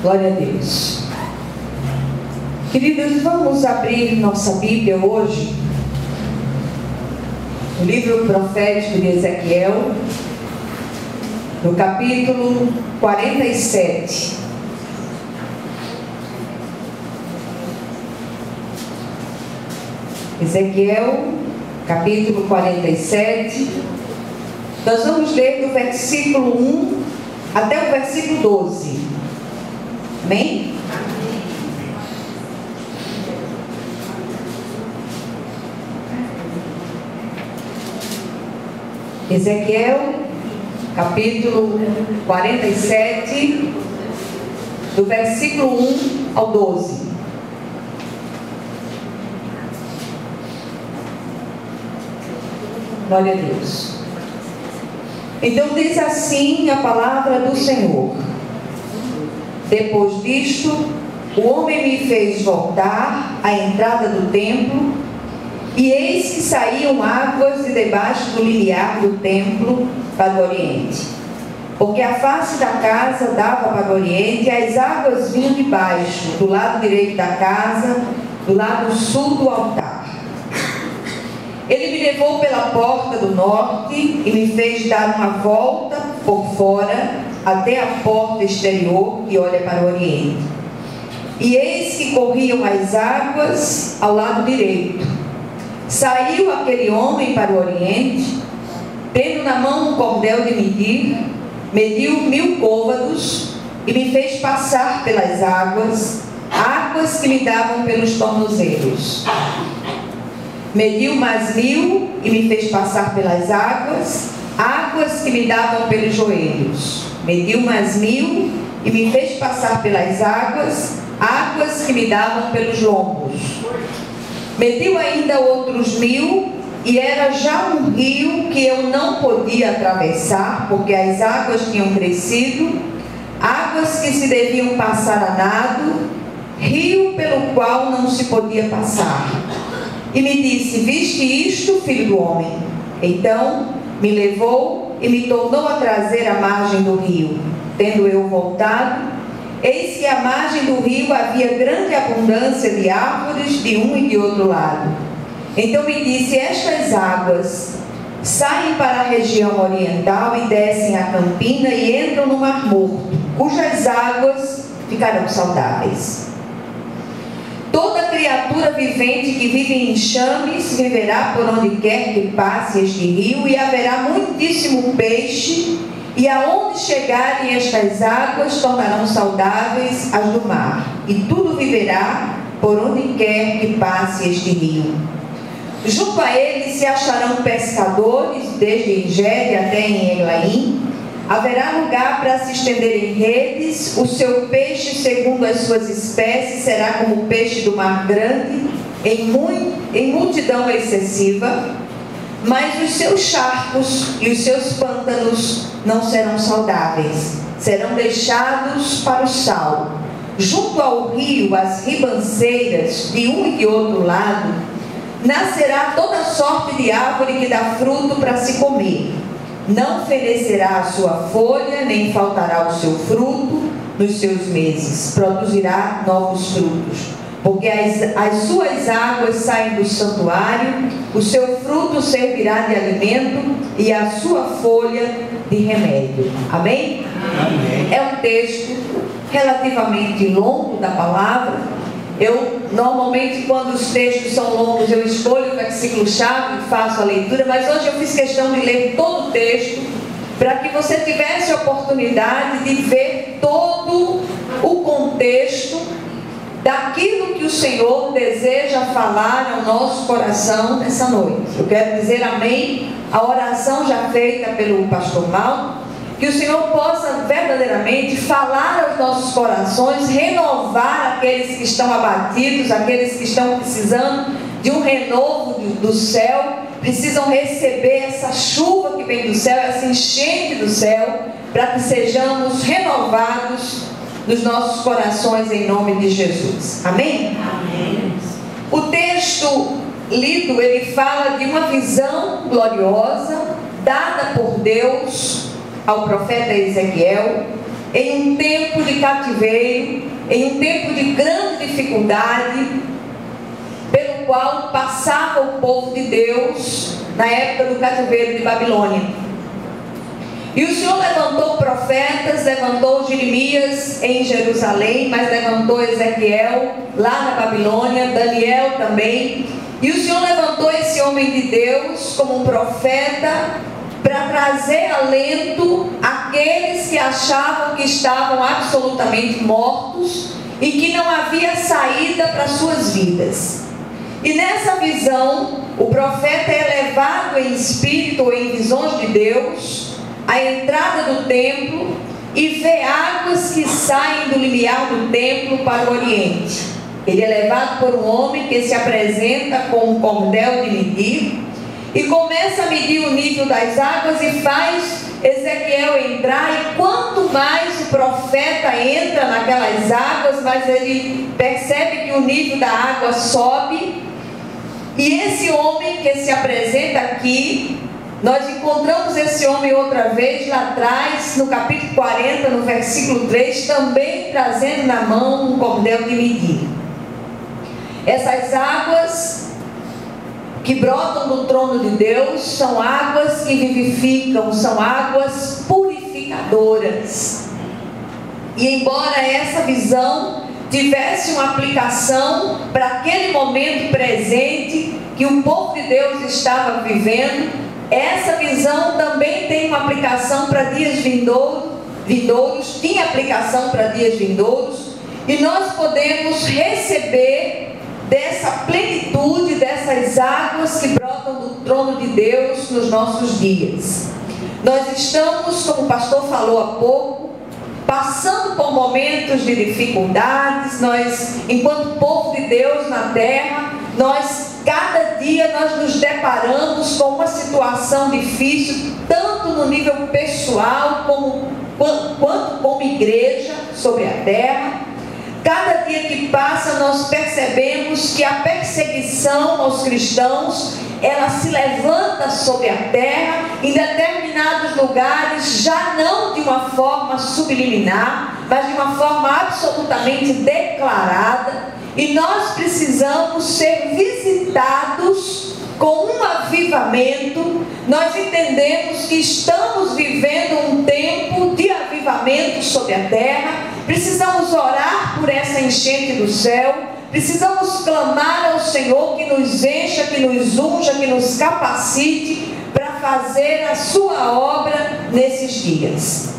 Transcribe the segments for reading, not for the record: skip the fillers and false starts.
Glória a Deus. Queridos, vamos abrir nossa Bíblia hoje, no livro profético de Ezequiel, no capítulo 47. Ezequiel, capítulo 47. Nós vamos ler do versículo 1 até o versículo 12. Amém? Ezequiel, capítulo 47, do versículo 1 ao 12. Glória a Deus. Então diz assim a palavra do Senhor: depois disto, o homem me fez voltar à entrada do templo, e eis que saíam águas de debaixo do limiar do templo para o oriente, porque a face da casa dava para o oriente, e as águas vinham de baixo, do lado direito da casa, do lado sul do altar. Ele me levou pela porta do norte e me fez dar uma volta por fora até a porta exterior que olha para o oriente. E eis que corriam as águas ao lado direito. Saiu aquele homem para o oriente, tendo na mão um cordel de medir, mediu 1000 côvados e me fez passar pelas águas, águas que me davam pelos tornozelos. Mediu mais 1000 e me fez passar pelas águas, águas que me davam pelos joelhos. Mediu mais 1000 e me fez passar pelas águas, águas que me davam pelos lombos. Mediu ainda outros 1000, e era já um rio que eu não podia atravessar, porque as águas tinham crescido, águas que se deviam passar a nado, rio pelo qual não se podia passar. E me disse: viste isto, filho do homem? Então me levou e me tornou a trazer à margem do rio. Tendo eu voltado, eis que à margem do rio havia grande abundância de árvores de um e de outro lado. Então me disse: estas águas saem para a região oriental e descem a campina e entram no Mar Morto, cujas águas ficarão saudáveis. Toda criatura vivente que vive em enxames viverá por onde quer que passe este rio, e haverá muitíssimo peixe, e aonde chegarem estas águas tornarão saudáveis as do mar, e tudo viverá por onde quer que passe este rio. Junto a ele se acharão pescadores, desde Engedi até em Eglaim. Haverá lugar para se estender em redes, o seu peixe segundo as suas espécies será como o peixe do mar grande, em multidão excessiva, mas os seus charcos e os seus pântanos não serão saudáveis, serão deixados para o sal. Junto ao rio, as ribanceiras, de um e de outro lado, nascerá toda sorte de árvore que dá fruto para se comer. Não fenecerá a sua folha, nem faltará o seu fruto nos seus meses. Produzirá novos frutos, porque as suas águas saem do santuário, o seu fruto servirá de alimento e a sua folha de remédio. Amém? Amém. É um texto relativamente longo da palavra. Eu, normalmente, quando os textos são longos, eu escolho o versículo-chave e faço a leitura, mas hoje eu fiz questão de ler todo o texto, para que você tivesse a oportunidade de ver todo o contexto daquilo que o Senhor deseja falar ao nosso coração nessa noite. Eu quero dizer amém à oração já feita pelo pastor Mauro, que o Senhor possa verdadeiramente falar aos nossos corações, renovar aqueles que estão abatidos, aqueles que estão precisando de um renovo do céu, precisam receber essa chuva que vem do céu, essa enchente do céu, para que sejamos renovados nos nossos corações em nome de Jesus. Amém? Amém. O texto lido, ele fala de uma visão gloriosa dada por Deus ao profeta Ezequiel, em um tempo de cativeiro, em um tempo de grande dificuldade, pelo qual passava o povo de Deus na época do cativeiro de Babilônia. E o Senhor levantou profetas, levantou Jeremias em Jerusalém, mas levantou Ezequiel lá na Babilônia, Daniel também. E o Senhor levantou esse homem de Deus como um profeta para trazer alento àqueles que achavam que estavam absolutamente mortos e que não havia saída para suas vidas. E nessa visão, o profeta é levado em espírito ou em visões de Deus à entrada do templo e vê águas que saem do limiar do templo para o oriente. Ele é levado por um homem que se apresenta com um cordel de medir e começa a medir o nível das águas e faz Ezequiel entrar. E quanto mais o profeta entra naquelas águas, mais ele percebe que o nível da água sobe. E esse homem que se apresenta aqui, nós encontramos esse homem outra vez lá atrás, no capítulo 40, no versículo 3, também trazendo na mão um cordel de medir. Essas águas que brotam do trono de Deus são águas que vivificam, são águas purificadoras. E embora essa visão tivesse uma aplicação para aquele momento presente que o povo de Deus estava vivendo, essa visão também tem uma aplicação para dias vindouros, tinha aplicação para dias vindouros, e nós podemos receber dessa plenitude, dessas águas que brotam do trono de Deus nos nossos dias. Nós estamos, como o pastor falou há pouco, passando por momentos de dificuldades. Nós, enquanto povo de Deus na terra, cada dia nós nos deparamos com uma situação difícil, tanto no nível pessoal quanto como igreja sobre a terra. Cada dia que passa nós percebemos que a perseguição aos cristãos, ela se levanta sobre a terra em determinados lugares, já não de uma forma subliminar, mas de uma forma absolutamente declarada. E nós precisamos ser visitados com um avivamento. Nós entendemos que estamos vivendo um tempo de avivamento sobre a terra. Precisamos orar por essa enchente do céu. Precisamos clamar ao Senhor que nos encha, que nos unja, que nos capacite para fazer a sua obra nesses dias.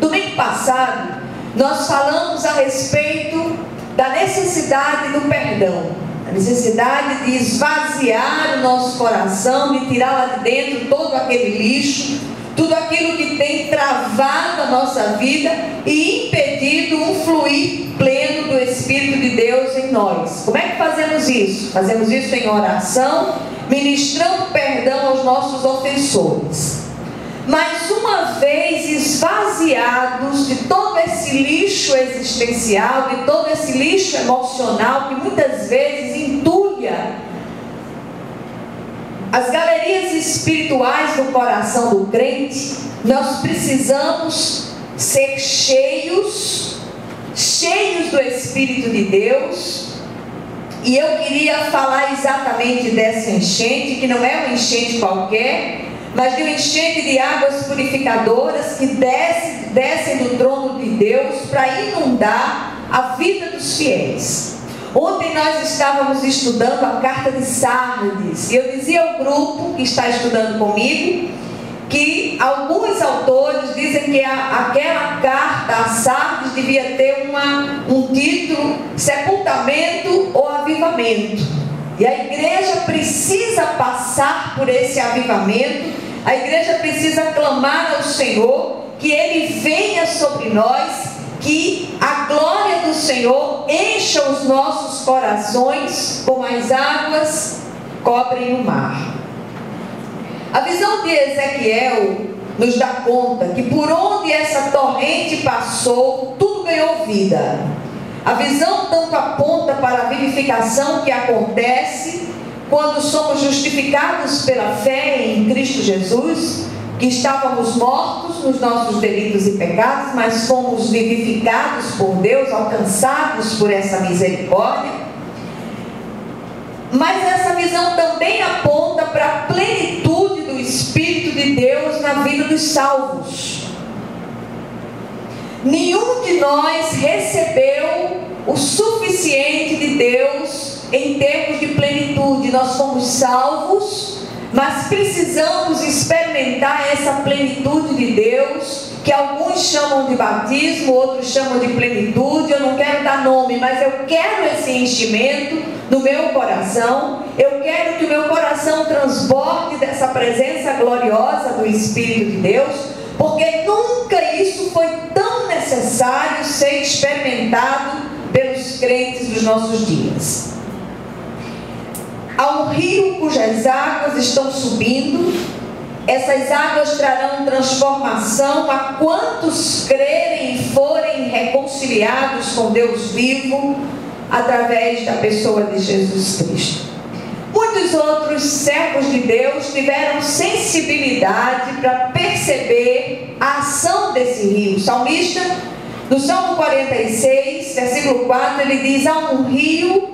Domingo passado, nós falamos a respeito da necessidade do perdão, a necessidade de esvaziar o nosso coração, de tirar lá de dentro todo aquele lixo, tudo aquilo que tem travado a nossa vida e impedido um fluir pleno do Espírito de Deus em nós. Como é que fazemos isso? Fazemos isso em oração, ministrando perdão aos nossos ofensores. Mas uma vez esvaziados de todo esse lixo existencial, de todo esse lixo emocional que muitas vezes entulha as galerias espirituais do coração do crente, nós precisamos ser cheios do Espírito de Deus. E eu queria falar exatamente dessa enchente, que não é uma enchente qualquer, mas de uma enchente de águas purificadoras que descem do trono de Deus para inundar a vida dos fiéis. Ontem nós estávamos estudando a carta de Sardes, e eu dizia ao grupo que está estudando comigo que alguns autores dizem que aquela carta a Sardes devia ter um título: sepultamento ou avivamento. E a igreja precisa passar por esse avivamento. A igreja precisa clamar ao Senhor que Ele venha sobre nós, que a glória do Senhor encha os nossos corações como as águas cobrem o mar. A visão de Ezequiel nos dá conta que por onde essa torrente passou, tudo ganhou vida. A visão tanto aponta para a vivificação que acontece quando somos justificados pela fé em Cristo Jesus, que estávamos mortos nos nossos delitos e pecados, mas fomos vivificados por Deus, alcançados por essa misericórdia. Mas essa visão também aponta para a plenitude do Espírito de Deus na vida dos salvos. Nenhum de nós recebeu o suficiente de Deus em termos de plenitude. Nós fomos salvos, mas precisamos experimentar essa plenitude de Deus, que alguns chamam de batismo, outros chamam de plenitude. Eu não quero dar nome, mas eu quero esse enchimento no meu coração. Eu quero que o meu coração transborde dessa presença gloriosa do Espírito de Deus, porque nunca isso foi tão necessário ser experimentado pelos crentes dos nossos dias. Há um rio cujas águas estão subindo. Essas águas trarão transformação a quantos crerem e forem reconciliados com Deus vivo através da pessoa de Jesus Cristo. Muitos outros servos de Deus tiveram sensibilidade para perceber a ação desse rio. O salmista, no Salmo 46, versículo 4, ele diz: há um rio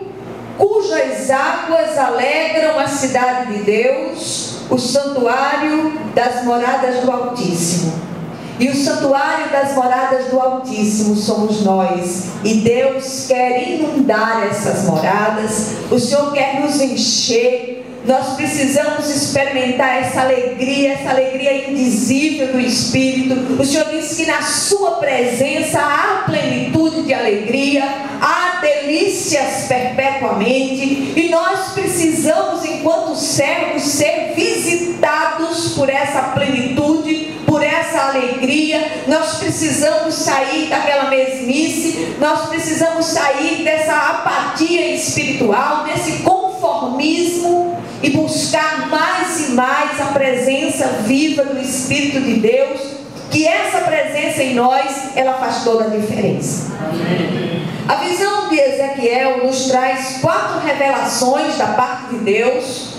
cujas águas alegram a cidade de Deus, o santuário das moradas do Altíssimo. E o santuário das moradas do Altíssimo somos nós. E Deus quer inundar essas moradas. O Senhor quer nos encher. Nós precisamos experimentar essa alegria indizível do Espírito. O Senhor disse que na sua presença há plenitude de alegria, há delícias perpetuamente. E nós precisamos, enquanto servos, ser visitados por essa plenitude, por essa alegria. Nós precisamos sair daquela mesmice, nós precisamos sair dessa apatia espiritual, desse conformismo, e buscar mais e mais a presença viva do Espírito de Deus, que essa presença em nós, ela faz toda a diferença. Amém. A visão de Ezequiel nos traz 4 revelações da parte de Deus,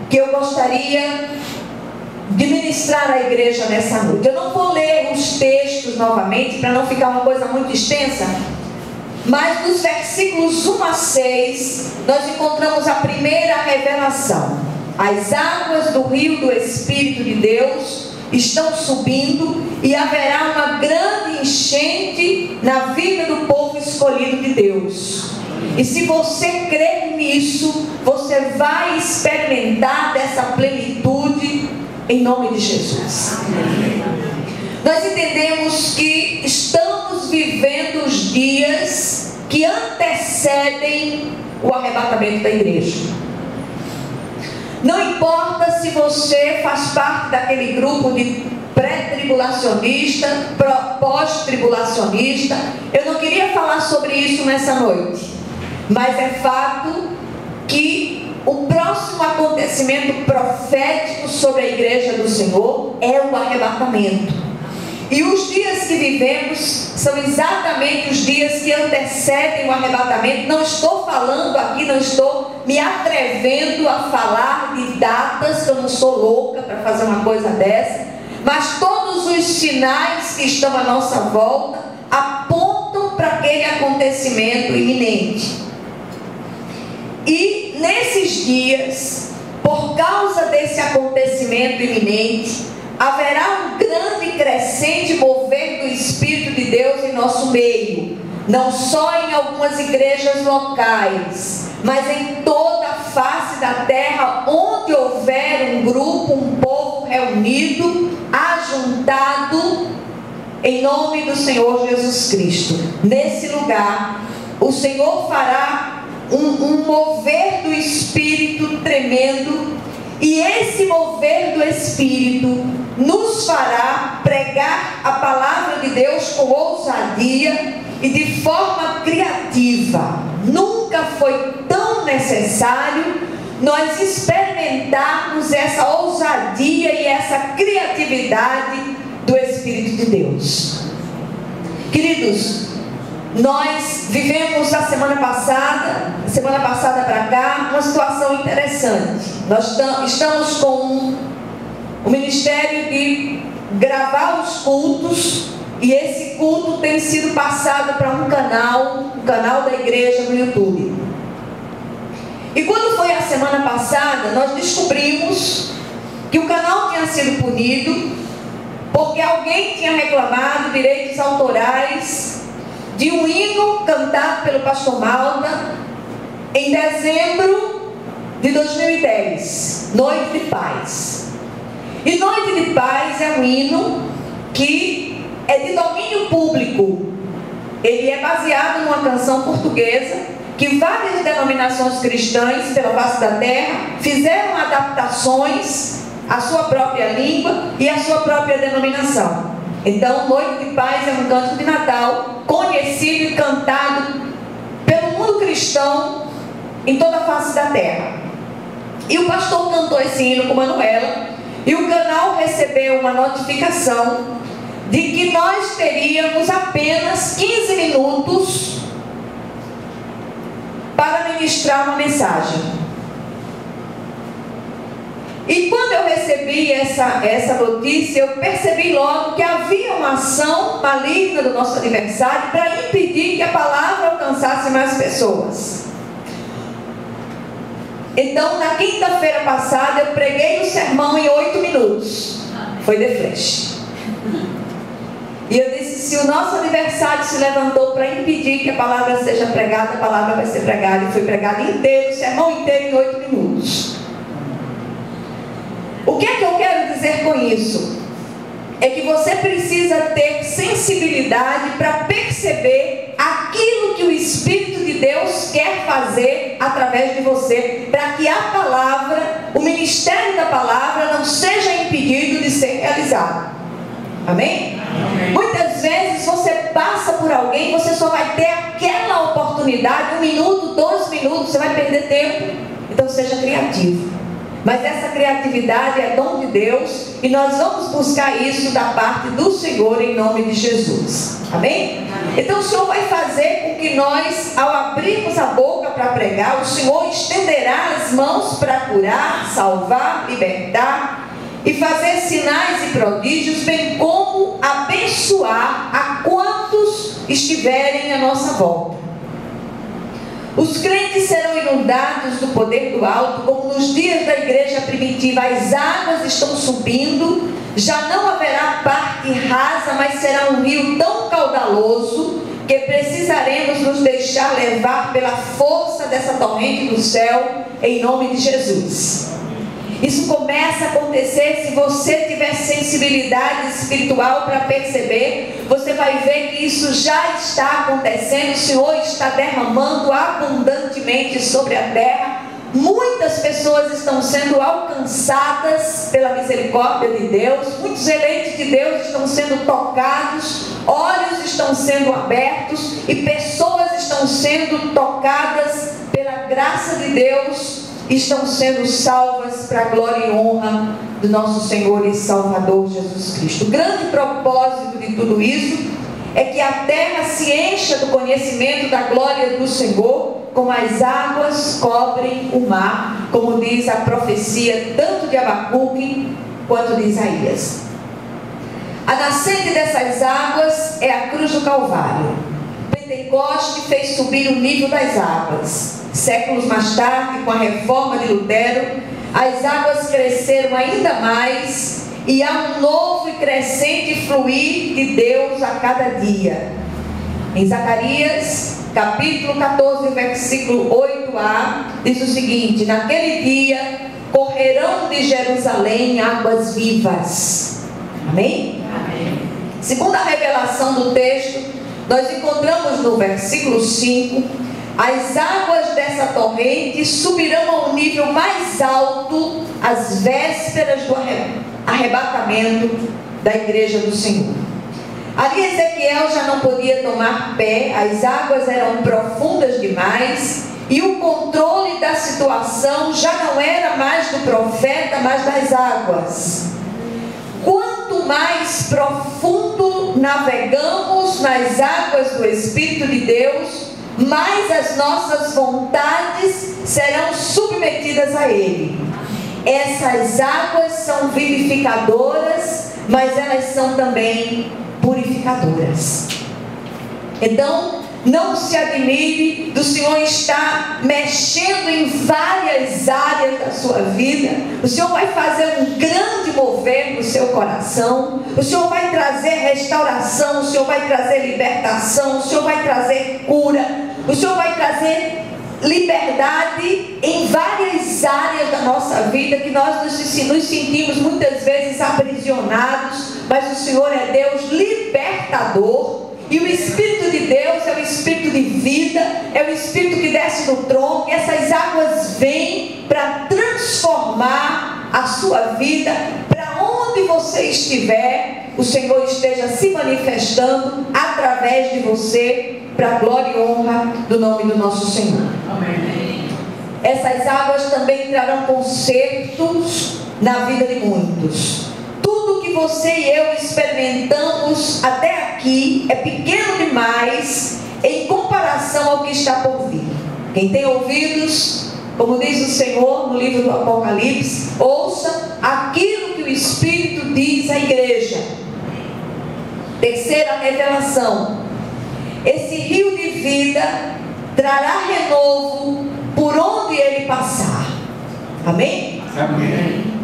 que eu gostaria de ministrar à igreja nessa noite. Eu não vou ler os textos novamente, para não ficar uma coisa muito extensa, mas nos versículos 1 a 6, nós encontramos a primeira revelação. As águas do rio do Espírito de Deus estão subindo e haverá uma grande enchente na vida do povo escolhido de Deus. E se você crer nisso, você vai experimentar dessa plenitude em nome de Jesus. Nós entendemos que estamos vivendo os dias que antecedem o arrebatamento da igreja. Não importa se você faz parte daquele grupo de pré-tribulacionista, pós-tribulacionista. Eu não queria falar sobre isso nessa noite, mas é fato que o próximo acontecimento profético sobre a igreja do Senhor é o arrebatamento. E os dias que vivemos são exatamente os dias que antecedem o arrebatamento. Não estou falando aqui, não estou me atrevendo a falar de datas, que eu não sou louca para fazer uma coisa dessa, mas todos os sinais que estão à nossa volta apontam para aquele acontecimento iminente. E nesses dias, por causa desse acontecimento iminente, haverá um grande e crescente mover do Espírito de Deus em nosso meio, não só em algumas igrejas locais, mas em toda a face da terra, onde houver um grupo, um povo reunido, ajuntado em nome do Senhor Jesus Cristo. Nesse lugar, o Senhor fará um mover do Espírito tremendo, e esse mover do Espírito nos fará pregar a palavra de Deus com ousadia e de forma criativa. Nunca foi tão necessário nós experimentarmos essa ousadia e essa criatividade do Espírito de Deus. Queridos, nós vivemos a semana passada para cá, uma situação interessante. Nós estamos com o ministério de gravar os cultos, e esse culto tem sido passado para um canal da igreja no YouTube. E quando foi a semana passada, nós descobrimos que o canal tinha sido punido porque alguém tinha reclamado direitos autorais de um hino cantado pelo pastor Malta em dezembro de 2010, Noite de Paz. E Noite de Paz é um hino que é de domínio público. Ele é baseado numa canção portuguesa que várias denominações cristãs pela face da terra fizeram adaptações à sua própria língua e à sua própria denominação. Então, Noite de Paz é um canto de Natal conhecido e cantado pelo mundo cristão em toda a face da terra. E o pastor cantou esse hino com Manuela, e o canal recebeu uma notificação de que nós teríamos apenas 15 minutos para ministrar uma mensagem. E quando eu recebi essa notícia, eu percebi logo que havia uma ação maligna do nosso adversário para impedir que a palavra alcançasse mais pessoas. Então, na quinta-feira passada, eu preguei o sermão em 8 minutos. Foi de flash. E eu disse, se o nosso adversário se levantou para impedir que a palavra seja pregada, a palavra vai ser pregada. E foi pregada inteiro, o sermão inteiro em 8 minutos. O que é que eu quero dizer com isso? É que você precisa ter sensibilidade para perceber aquilo que o Espírito de Deus quer fazer através de você, para que a palavra, o ministério da palavra não seja impedido de ser realizado. Amém? Amém. Muitas vezes você passa por alguém, você só vai ter aquela oportunidade, 1 minuto, 2 minutos, você vai perder tempo. Então seja criativo. Mas essa criatividade é dom de Deus, e nós vamos buscar isso da parte do Senhor em nome de Jesus. Amém? Amém. Então o Senhor vai fazer com que nós, ao abrirmos a boca para pregar, o Senhor estenderá as mãos para curar, salvar, libertar e fazer sinais e prodígios, bem como abençoar a quantos estiverem à nossa volta. Os crentes serão inundados do poder do alto, como nos dias da igreja primitiva. As águas estão subindo, já não haverá parte rasa, mas será um rio tão caudaloso que precisaremos nos deixar levar pela força dessa torrente do céu, em nome de Jesus. Isso começa a acontecer se você tiver sensibilidade espiritual para perceber. Você vai ver que isso já está acontecendo. O Senhor está derramando abundantemente sobre a terra. Muitas pessoas estão sendo alcançadas pela misericórdia de Deus. Muitos eleitos de Deus estão sendo tocados. Olhos estão sendo abertos. E pessoas estão sendo tocadas pela graça de Deus. Estão sendo salvas para a glória e honra do nosso Senhor e Salvador Jesus Cristo. O grande propósito de tudo isso é que a terra se encha do conhecimento da glória do Senhor, como as águas cobrem o mar, como diz a profecia tanto de Abacuque quanto de Isaías. A nascente dessas águas é a cruz do Calvário. Pentecoste fez subir o nível das águas. Séculos mais tarde, com a reforma de Lutero, as águas cresceram ainda mais e há um novo e crescente fluir de Deus a cada dia. Em Zacarias, capítulo 14, versículo 8a, diz o seguinte: naquele dia correrão de Jerusalém águas vivas. Amém? Amém. Segundo a revelação do texto, nós encontramos no versículo 5: as águas dessa torrente subirão ao nível mais alto às vésperas do arrebatamento da igreja do Senhor. Ali Ezequiel já não podia tomar pé, as águas eram profundas demais e o controle da situação já não era mais do profeta, mas das águas. Quanto mais profundo navegamos nas águas do Espírito de Deus, mais as nossas vontades serão submetidas a Ele. Essas águas são vivificadoras, mas elas são também purificadoras. Então, não se admire do Senhor estar mexendo em várias áreas da sua vida. O Senhor vai fazer um grande mover no seu coração. O Senhor vai trazer restauração. O Senhor vai trazer libertação. O Senhor vai trazer cura. O Senhor vai trazer liberdade em várias áreas da nossa vida que nós nos sentimos muitas vezes aprisionados. Mas o Senhor é Deus libertador. E o Espírito de Deus é o Espírito de vida, é o Espírito que desce do trono, e essas águas vêm para transformar a sua vida. Para onde você estiver, o Senhor esteja se manifestando através de você, para a glória e honra do nome do nosso Senhor. Amém. Essas águas também trarão consertos na vida de muitos. Tudo que você e eu experimentamos até aqui é pequeno demais em comparação ao que está por vir. Quem tem ouvidos, como diz o Senhor no livro do Apocalipse, ouça aquilo que o Espírito diz à igreja. Terceira revelação: esse rio de vida trará renovo por onde ele passar. Amém? Amém.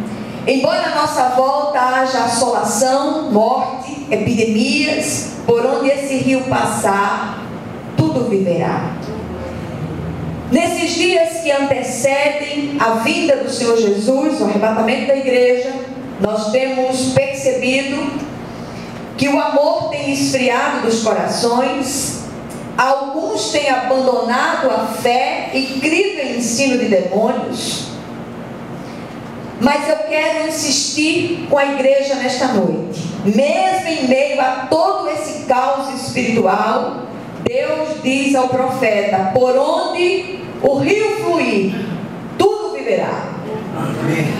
Embora à nossa volta haja assolação, morte, epidemias, por onde esse rio passar, tudo viverá. Nesses dias que antecedem a vinda do Senhor Jesus, o arrebatamento da igreja, nós temos percebido que o amor tem esfriado dos corações, alguns têm abandonado a fé e crido em ensino de demônios. Mas eu quero insistir com a igreja nesta noite. Mesmo em meio a todo esse caos espiritual, Deus diz ao profeta: por onde o rio fluir, tudo viverá.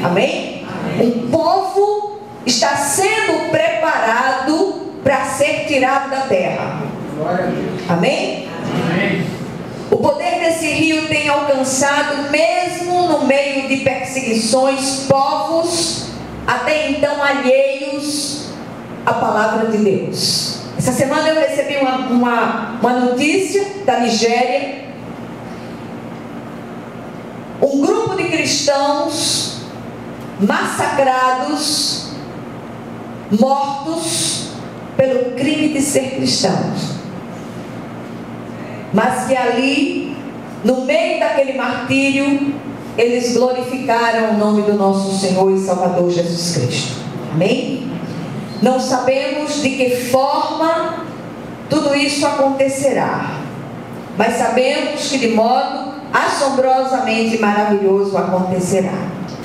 Amém? Amém? O povo está sendo preparado para ser tirado da terra. Amém? Amém. O poder desse rio tem alcançado, mesmo no meio de perseguições, povos até então alheios à palavra de Deus. Essa semana eu recebi uma notícia da Nigéria. Um grupo de cristãos massacrados, mortos pelo crime de ser cristãos. Mas que ali, no meio daquele martírio, eles glorificaram o nome do nosso Senhor e Salvador Jesus Cristo. Amém? Não sabemos de que forma tudo isso acontecerá, mas sabemos que de modo assombrosamente maravilhoso acontecerá.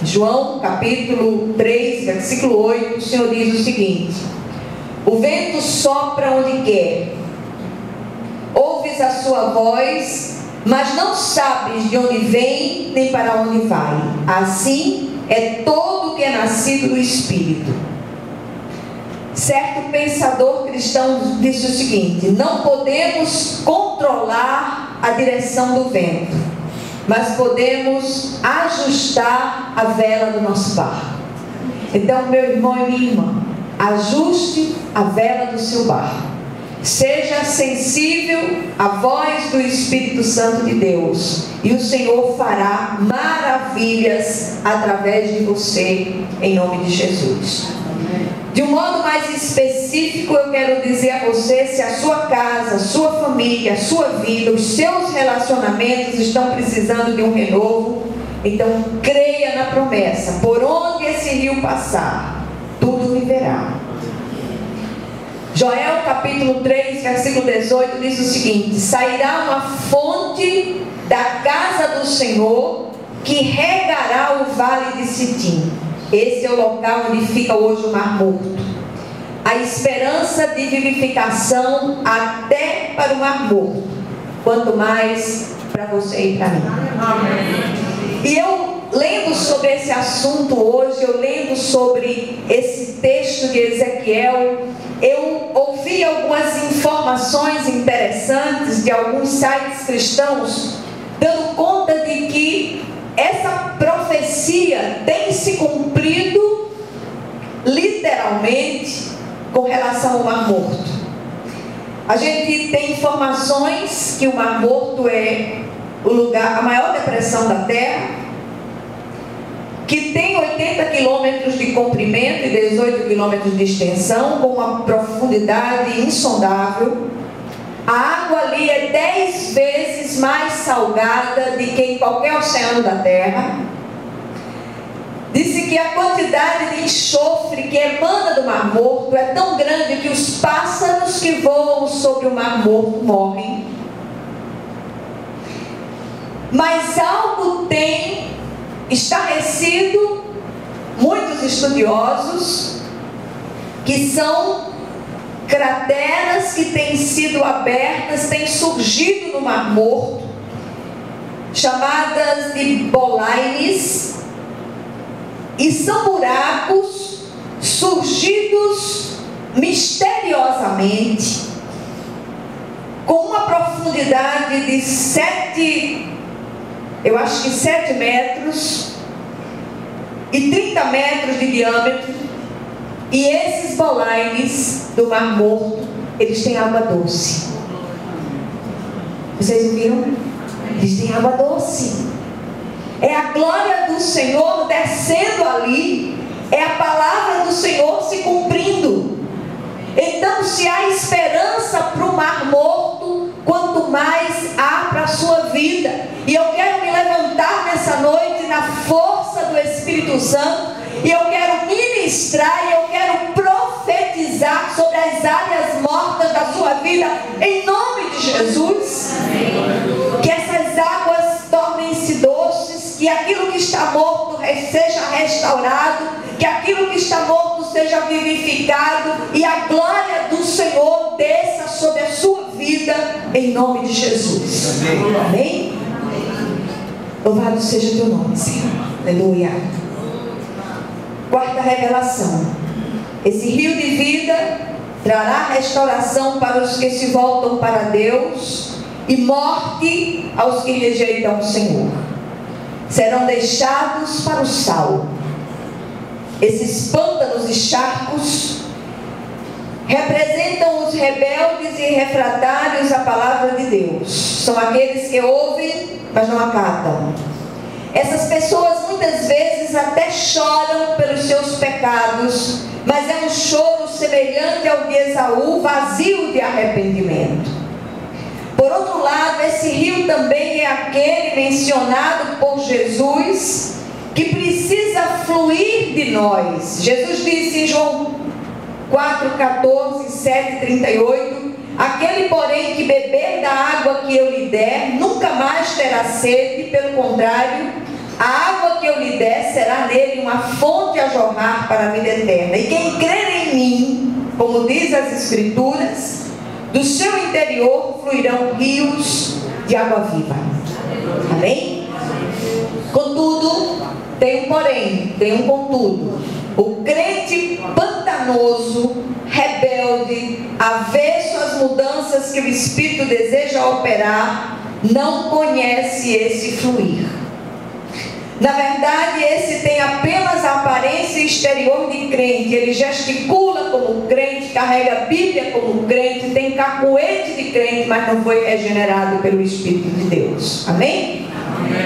João capítulo 3, versículo 8, o Senhor diz o seguinte: o vento sopra onde quer, ouves a sua voz, mas não sabes de onde vem nem para onde vai. Assim é todo que é nascido do Espírito. Certo pensador cristão disse o seguinte: não podemos controlar a direção do vento, mas podemos ajustar a vela do nosso barco. Então, meu irmão e minha irmã, ajuste a vela do seu barco. Seja sensível à voz do Espírito Santo de Deus, e o Senhor fará maravilhas através de você, em nome de Jesus. De um modo mais específico, eu quero dizer a você: se a sua casa, a sua família, a sua vida, os seus relacionamentos estão precisando de um renovo, então creia na promessa: por onde esse rio passar, tudo viverá. Joel capítulo 3, versículo 18 diz o seguinte: sairá uma fonte da casa do Senhor que regará o vale de Sitim. Esse é o local onde fica hoje o Mar Morto. A esperança de vivificação até para o Mar Morto, quanto mais para você e para mim. Amém. E eu lendo sobre esse assunto hoje, eu lendo sobre esse texto de Ezequiel, eu ouvi algumas informações interessantes de alguns sites cristãos, dando conta de que essa profecia tem se cumprido literalmente com relação ao Mar Morto. A gente tem informações que o Mar Morto é o lugar, a maior depressão da Terra, que tem 80 quilômetros de comprimento e 18 quilômetros de extensão, com uma profundidade insondável. A água ali é 10 vezes mais salgada do que em qualquer oceano da Terra. Disse que a quantidade de enxofre que emana do Mar Morto é tão grande que os pássaros que voam sobre o Mar Morto morrem. Mas algo tem estarrecido muitos estudiosos, que são crateras que têm sido abertas, têm surgido no Mar Morto, chamadas de bolaines, e são buracos surgidos misteriosamente, com uma profundidade de 7 metros e 30 metros de diâmetro. E esses bolaines do Mar Morto, eles têm água doce. Vocês viram? Eles têm água doce. É a glória do Senhor descendo ali. É a palavra do Senhor se cumprindo. Então, se há esperança para o Mar Morto, quanto mais há para a sua vida. E eu quero me levantar nessa noite na força do Espírito Santo, e eu quero ministrar, e eu quero profetizar sobre as áreas mortas da sua vida, em nome de Jesus. Que essas águas tornem-se doces, que aquilo que está morto seja restaurado, que aquilo que está morto seja vivificado, e a glória do Senhor desça sobre a sua vida, em nome de Jesus. Amém? Louvado seja o teu nome, Senhor. Aleluia. Quarta revelação: esse rio de vida trará restauração para os que se voltam para Deus e morte aos que rejeitam o Senhor. Serão deixados para o sal. Esses pântanos e charcos representam os rebeldes e refratários à palavra de Deus. São aqueles que ouvem, mas não acatam. Essas pessoas muitas vezes até choram pelos seus pecados, mas é um choro semelhante ao de Esaú, vazio de arrependimento. Por outro lado, esse rio também é aquele mencionado por Jesus, que precisa fluir de nós. Jesus disse em João 4,14, 7, 38: aquele, porém, que beber da água que eu lhe der, nunca mais terá sede, pelo contrário, a água que eu lhe der será nele uma fonte a jorrar para a vida eterna. E quem crer em mim, como diz as Escrituras, do seu interior fluirão rios de água viva. Amém? Contudo, tem um porém, tem um contudo. O crente pantanoso, rebelde, avesso às mudanças que o Espírito deseja operar, não conhece esse fluir. Na verdade, esse tem apenas a aparência exterior de crente. Ele gesticula como crente, carrega a Bíblia como crente, tem cacuete de crente, mas não foi regenerado pelo Espírito de Deus. Amém?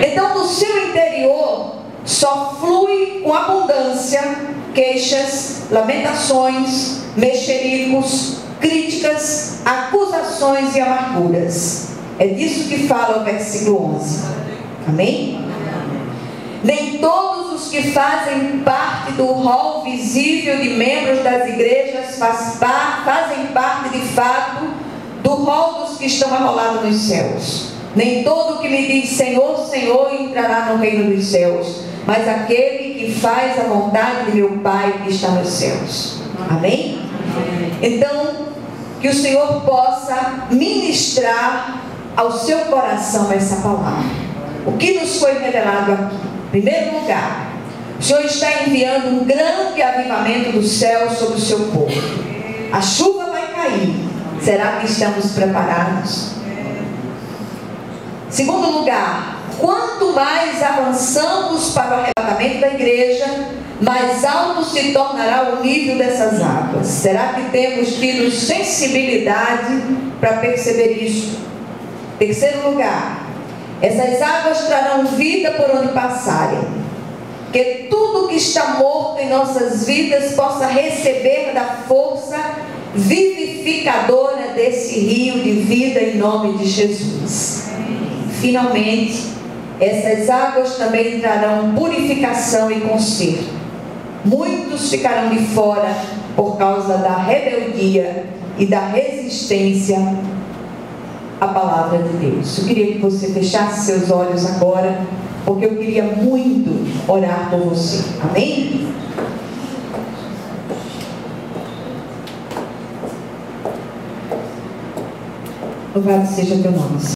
Então, no seu interior só flui com abundância queixas, lamentações, mexericos, críticas, acusações e amarguras. É disso que fala o versículo 11. Amém? Nem todos os que fazem parte do rol visível de membros das igrejas fazem parte de fato do rol dos que estão arrolados nos céus. Nem todo que me diz Senhor, Senhor entrará no reino dos céus, mas aquele que faz a vontade de meu Pai que está nos céus. Amém? Então, que o Senhor possa ministrar ao seu coração essa palavra. O que nos foi revelado aqui? Em primeiro lugar, o Senhor está enviando um grande avivamento do céu sobre o seu povo. A chuva vai cair. Será que estamos preparados? Segundo lugar, quanto mais avançamos para o arrebatamento crescimento da igreja, mais alto se tornará o nível dessas águas. Será que temos tido sensibilidade para perceber isso? Terceiro lugar, essas águas trarão vida por onde passarem. Que tudo que está morto em nossas vidas possa receber da força vivificadora desse rio de vida em nome de Jesus. Finalmente, essas águas também trarão purificação e conserto. Muitos ficarão de fora por causa da rebeldia e da resistência à palavra de Deus. Eu queria que você fechasse seus olhos agora, porque eu queria muito orar por você. Amém? Louvado seja teu nome.